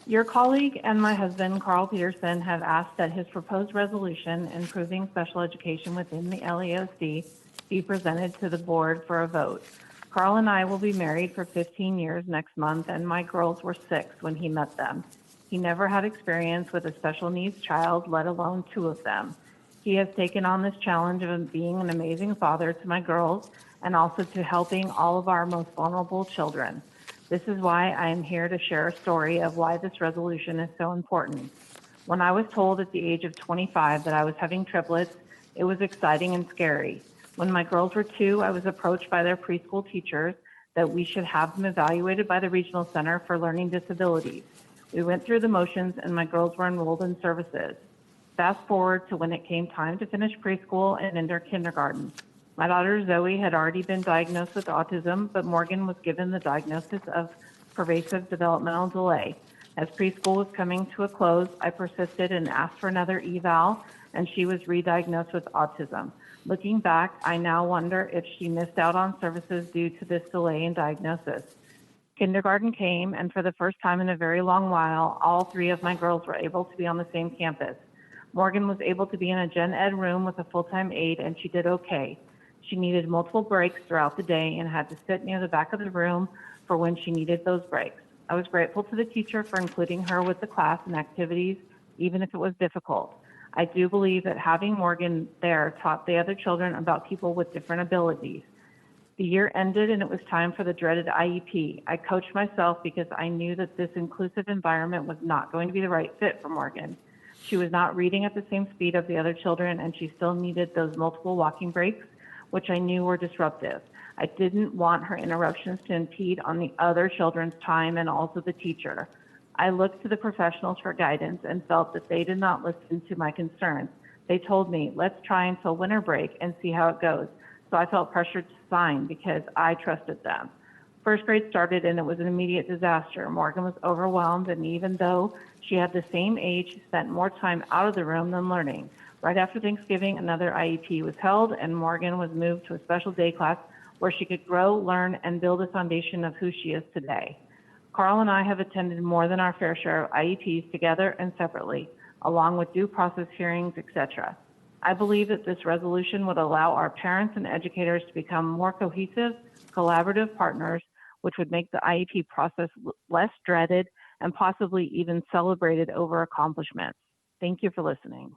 Your colleague and my husband, Carl Petersen, have asked that his proposed resolution improving special education within the LAUSD be presented to the board for a vote. Carl and I will be married for 15 years next month, and my girls were 6 when he met them. He never had experience with a special needs child, let alone 2 of them. He has taken on this challenge of being an amazing father to my girls and also to helping all of our most vulnerable children. This is why I am here to share a story of why this resolution is so important. When I was told at the age of 25 that I was having triplets, it was exciting and scary. When my girls were 2, I was approached by their preschool teachers that we should have them evaluated by the Regional Center for Learning Disabilities. We went through the motions and my girls were enrolled in services. Fast forward to when it came time to finish preschool and enter kindergarten. My daughter Zoe had already been diagnosed with autism, but Morgan was given the diagnosis of pervasive developmental delay. As preschool was coming to a close, I persisted and asked for another eval, and she was re-diagnosed with autism. Looking back, I now wonder if she missed out on services due to this delay in diagnosis. Kindergarten came, and for the first time in a very long while, all 3 of my girls were able to be on the same campus. Morgan was able to be in a gen ed room with a full-time aide, and she did okay. She needed multiple breaks throughout the day and had to sit near the back of the room for when she needed those breaks. I was grateful to the teacher for including her with the class and activities, even if it was difficult. I do believe that having Morgan there taught the other children about people with different abilities. The year ended and it was time for the dreaded IEP. I coached myself because I knew that this inclusive environment was not going to be the right fit for Morgan. She was not reading at the same speed of the other children, and she still needed those multiple walking breaks, which I knew were disruptive. I didn't want her interruptions to impede on the other children's time and also the teacher. I looked to the professionals for guidance and felt that they did not listen to my concerns. They told me, let's try until winter break and see how it goes. So I felt pressured to sign because I trusted them. First grade started and it was an immediate disaster. Morgan was overwhelmed, and even though she had the same age, she spent more time out of the room than learning. Right after Thanksgiving, another IEP was held, and Morgan was moved to a special day class where she could grow, learn, and build a foundation of who she is today. Carl and I have attended more than our fair share of IEPs together and separately, along with due process hearings, etc. I believe that this resolution would allow our parents and educators to become more cohesive, collaborative partners, which would make the IEP process less dreaded and possibly even celebrated over accomplishments. Thank you for listening.